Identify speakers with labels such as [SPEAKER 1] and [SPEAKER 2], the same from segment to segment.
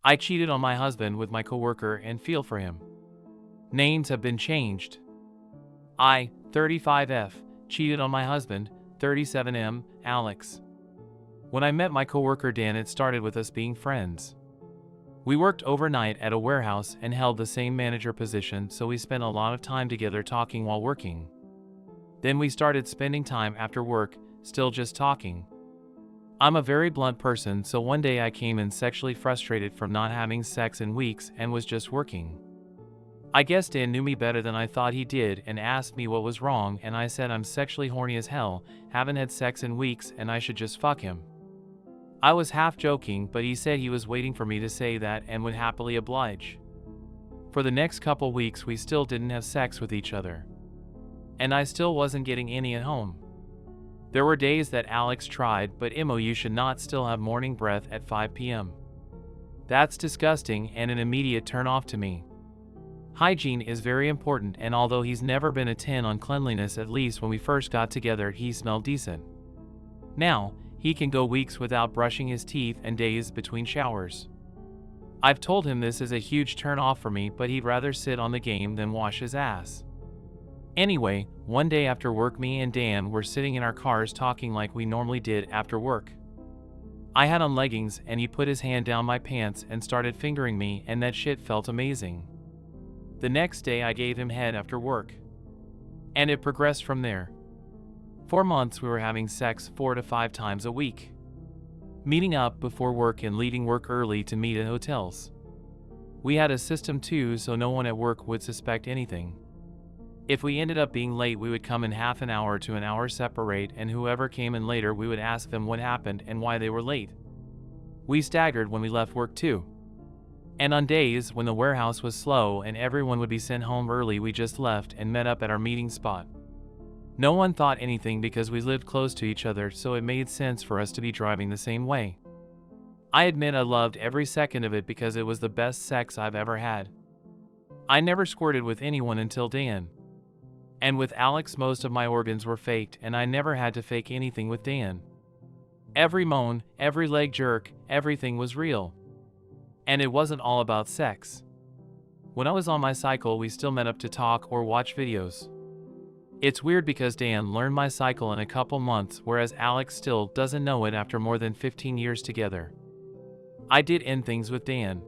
[SPEAKER 1] I cheated on my husband with my coworker and feel for him. Names have been changed. I, 35F, cheated on my husband, 37M, Alex. When I met my coworker Dan, it started with us being friends. We worked overnight at a warehouse and held the same manager position, so we spent a lot of time together talking while working. Then we started spending time after work, still just talking. I'm a very blunt person, so one day I came in sexually frustrated from not having sex in weeks and was just working. I guess Dan knew me better than I thought he did and asked me what was wrong, and I said I'm sexually horny as hell, haven't had sex in weeks, and I should just fuck him. I was half joking, but he said he was waiting for me to say that and would happily oblige. For the next couple weeks we still didn't have sex with each other. And I still wasn't getting any at home. There were days that Alex tried, but you should not still have morning breath at 5 p.m. That's disgusting and an immediate turn off to me. Hygiene is very important, and although he's never been a 10 on cleanliness, at least when we first got together he smelled decent. Now, he can go weeks without brushing his teeth and days between showers. I've told him this is a huge turn off for me, but he'd rather sit on the game than wash his ass. Anyway, one day after work, me and Dan were sitting in our cars talking like we normally did after work. I had on leggings and he put his hand down my pants and started fingering me, and that shit felt amazing. The next day I gave him head after work. And it progressed from there. 4 months we were having sex 4 to 5 times a week. Meeting up before work and leaving work early to meet at hotels. We had a system too, so no one at work would suspect anything. If we ended up being late, we would come in half an hour to an hour separate, and whoever came in later we would ask them what happened and why they were late. We staggered when we left work too. And on days when the warehouse was slow and everyone would be sent home early, we just left and met up at our meeting spot. No one thought anything because we lived close to each other, so it made sense for us to be driving the same way. I admit I loved every second of it because it was the best sex I've ever had. I never squirted with anyone until Dan. And with Alex most of my organs were faked, and I never had to fake anything with Dan. Every moan, every leg jerk, everything was real. And it wasn't all about sex. When I was on my cycle we still met up to talk or watch videos. It's weird because Dan learned my cycle in a couple months, whereas Alex still doesn't know it after more than 15 years together. I did end things with Dan.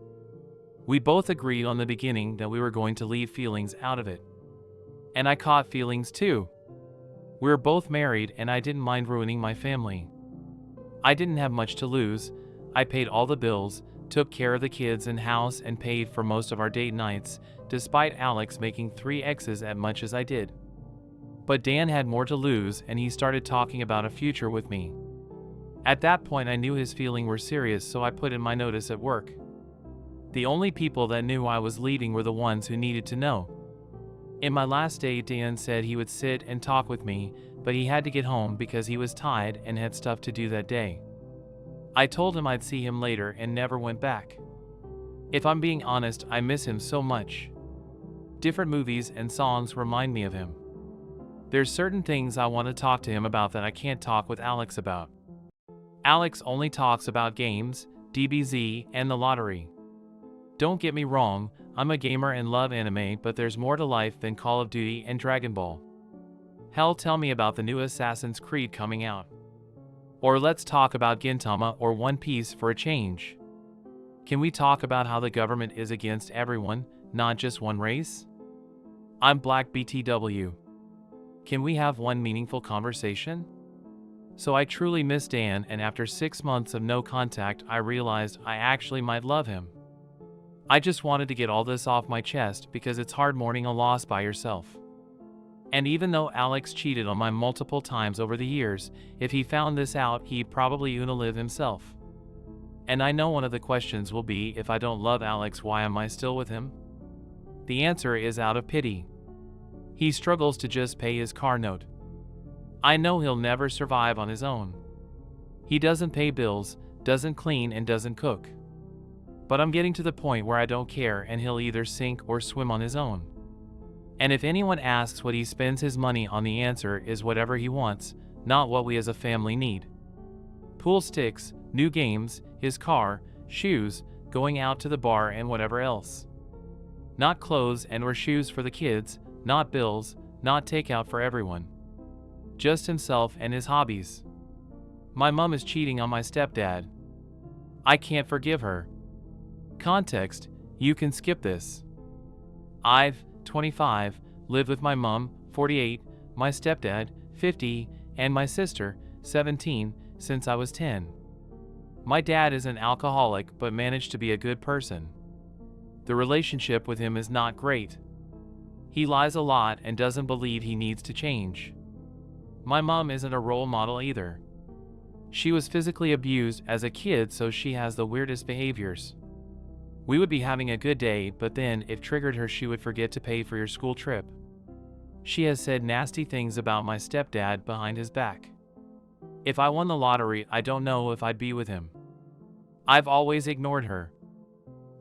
[SPEAKER 1] We both agreed on the beginning that we were going to leave feelings out of it. And I caught feelings too. We were both married and I didn't mind ruining my family. I didn't have much to lose. I paid all the bills, took care of the kids and house, and paid for most of our date nights, despite Alex making 3 exes as much as I did. But Dan had more to lose, and he started talking about a future with me. At that point I knew his feelings were serious, so I put in my notice at work. The only people that knew I was leaving were the ones who needed to know. In my last day, Dan said he would sit and talk with me, but he had to get home because he was tired and had stuff to do that day. I told him I'd see him later and never went back. If I'm being honest, I miss him so much. Different movies and songs remind me of him. There's certain things I want to talk to him about that I can't talk with Alex about. Alex only talks about games, DBZ, and the lottery. Don't get me wrong, I'm a gamer and love anime, but there's more to life than Call of Duty and Dragon Ball. Hell, tell me about the new Assassin's Creed coming out. Or let's talk about Gintama or One Piece for a change. Can we talk about how the government is against everyone, not just one race? I'm Black BTW. Can we have one meaningful conversation? So I truly miss Dan, and after 6 months of no contact I realized I actually might love him. I just wanted to get all this off my chest because it's hard mourning a loss by yourself. And even though Alex cheated on me multiple times over the years, if he found this out he'd probably unalive himself. And I know one of the questions will be, if I don't love Alex, why am I still with him? The answer is out of pity. He struggles to just pay his car note. I know he'll never survive on his own. He doesn't pay bills, doesn't clean, and doesn't cook. But I'm getting to the point where I don't care, and he'll either sink or swim on his own. And if anyone asks what he spends his money on, the answer is whatever he wants, not what we as a family need. Pool sticks, new games, his car, shoes, going out to the bar and whatever else. Not clothes and or shoes for the kids, not bills, not takeout for everyone. Just himself and his hobbies. My mom is cheating on my stepdad. I can't forgive her. Context: you can skip this. I've, 25, lived with my mom, 48, my stepdad, 50, and my sister, 17, since I was 10. My dad is an alcoholic but managed to be a good person. The relationship with him is not great. He lies a lot and doesn't believe he needs to change. My mom isn't a role model either. She was physically abused as a kid, so she has the weirdest behaviors. We would be having a good day, but then, if triggered her, she would forget to pay for your school trip. She has said nasty things about my stepdad behind his back. If I won the lottery, I don't know if I'd be with him. I've always ignored her.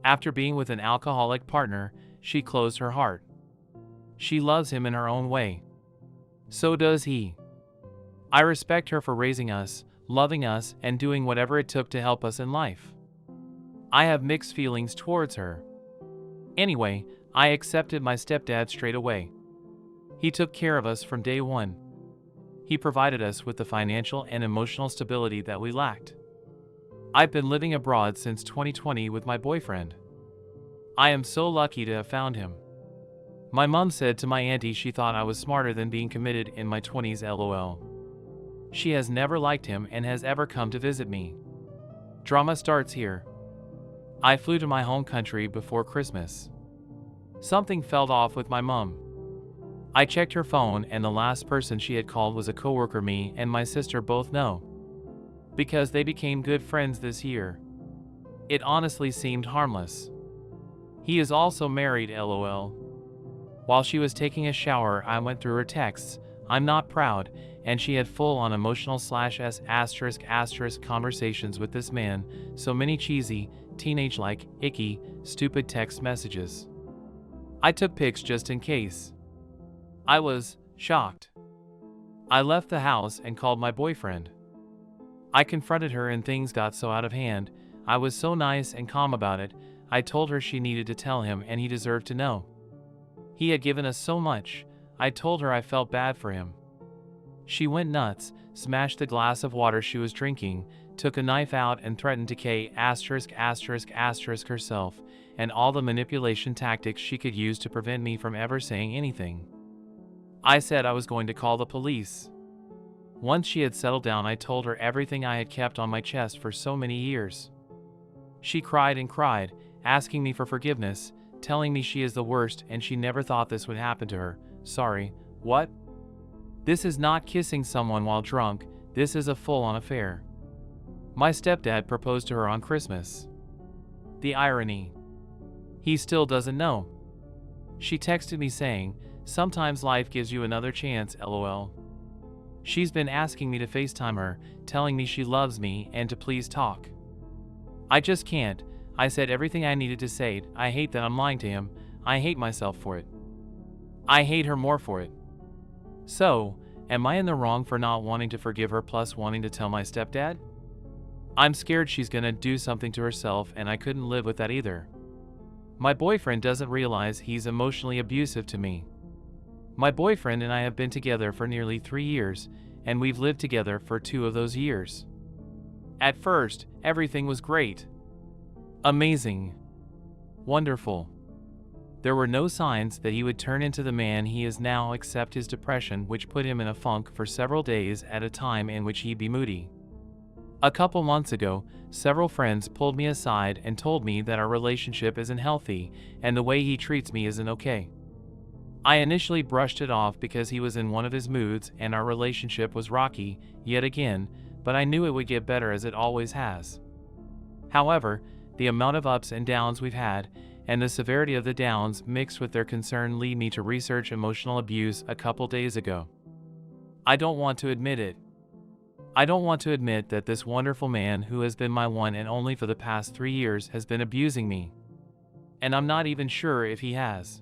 [SPEAKER 1] After being with an alcoholic partner, she closed her heart. She loves him in her own way. So does he. I respect her for raising us, loving us, and doing whatever it took to help us in life. I have mixed feelings towards her. Anyway, I accepted my stepdad straight away. He took care of us from day one. He provided us with the financial and emotional stability that we lacked. I've been living abroad since 2020 with my boyfriend. I am so lucky to have found him. My mom said to my auntie she thought I was smarter than being committed in my 20s, lol. She has never liked him and has ever come to visit me. Drama starts here. I flew to my home country before Christmas. Something fell off with my mom. I checked her phone and the last person she had called was a coworker me and my sister both know. Because they became good friends this year. It honestly seemed harmless. He is also married, lol. While she was taking a shower, I went through her texts, I'm not proud, and she had full-on emotional /s** conversations with this man, so many cheesy, teenage-like, icky, stupid text messages. I took pics just in case. I was shocked. I left the house and called my boyfriend. I confronted her and things got so out of hand. I was so nice and calm about it. I told her she needed to tell him and he deserved to know. He had given us so much. I told her I felt bad for him. She went nuts, smashed the glass of water she was drinking, took a knife out and threatened to K*** herself, and all the manipulation tactics she could use to prevent me from ever saying anything. I said I was going to call the police. Once she had settled down, I told her everything I had kept on my chest for so many years. She cried and cried, asking me for forgiveness, telling me she is the worst and she never thought this would happen to her. Sorry, what? This is not kissing someone while drunk, this is a full-on affair. My stepdad proposed to her on Christmas. The irony. He still doesn't know. She texted me saying, sometimes life gives you another chance, lol. She's been asking me to FaceTime her, telling me she loves me and to please talk. I just can't. I said everything I needed to say. I hate that I'm lying to him. I hate myself for it. I hate her more for it. So, am I in the wrong for not wanting to forgive her plus wanting to tell my stepdad? I'm scared she's gonna do something to herself and I couldn't live with that either. My boyfriend doesn't realize he's emotionally abusive to me. My boyfriend and I have been together for nearly 3 years, and we've lived together for 2 of those years. At first, everything was great. Amazing. Wonderful. There were no signs that he would turn into the man he is now except his depression, which put him in a funk for several days at a time in which he'd be moody. A couple months ago, several friends pulled me aside and told me that our relationship isn't healthy and the way he treats me isn't okay. I initially brushed it off because he was in one of his moods and our relationship was rocky, yet again, but I knew it would get better as it always has. However, the amount of ups and downs we've had, and the severity of the downs mixed with their concern lead me to research emotional abuse a couple days ago. I don't want to admit it. I don't want to admit that this wonderful man who has been my one and only for the past 3 years has been abusing me. And I'm not even sure if he has.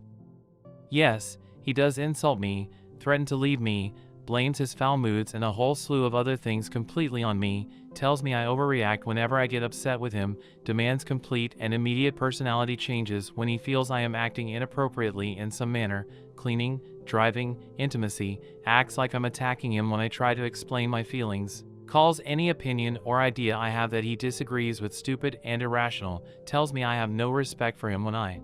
[SPEAKER 1] Yes, he does insult me, threaten to leave me, blames his foul moods and a whole slew of other things completely on me, tells me I overreact whenever I get upset with him, demands complete and immediate personality changes when he feels I am acting inappropriately in some manner, cleaning, driving, intimacy, acts like I'm attacking him when I try to explain my feelings, calls any opinion or idea I have that he disagrees with stupid and irrational, tells me I have no respect for him when I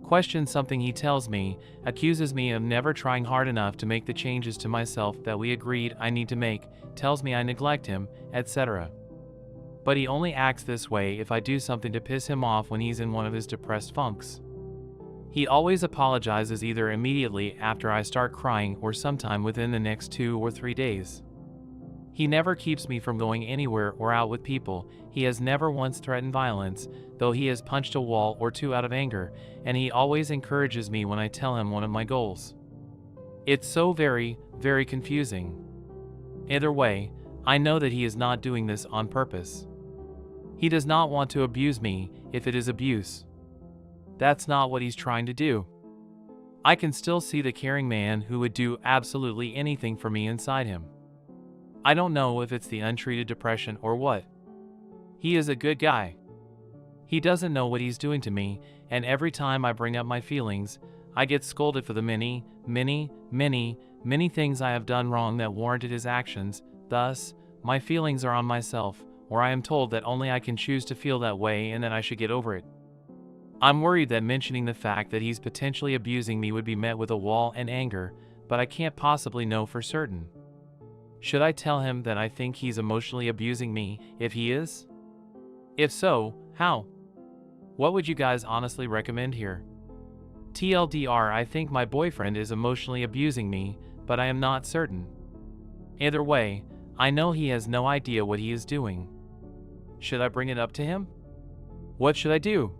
[SPEAKER 1] question something he tells me, accuses me of never trying hard enough to make the changes to myself that we agreed I need to make, tells me I neglect him, etc. But he only acts this way if I do something to piss him off when he's in one of his depressed funks. He always apologizes either immediately after I start crying or sometime within the next 2 or 3 days. He never keeps me from going anywhere or out with people. He has never once threatened violence, though he has punched a wall or two out of anger, and he always encourages me when I tell him one of my goals. It's so very, very confusing. Either way, I know that he is not doing this on purpose. He does not want to abuse me, if it is abuse. That's not what he's trying to do. I can still see the caring man who would do absolutely anything for me inside him. I don't know if it's the untreated depression or what. He is a good guy. He doesn't know what he's doing to me, and every time I bring up my feelings, I get scolded for the many things I have done wrong that warranted his actions. Thus, my feelings are on myself, or I am told that only I can choose to feel that way and that I should get over it. I'm worried that mentioning the fact that he's potentially abusing me would be met with a wall and anger, but I can't possibly know for certain. Should I tell him that I think he's emotionally abusing me, if he is? If so, how? What would you guys honestly recommend here? TLDR, I think my boyfriend is emotionally abusing me, but I am not certain. Either way, I know he has no idea what he is doing. Should I bring it up to him? What should I do?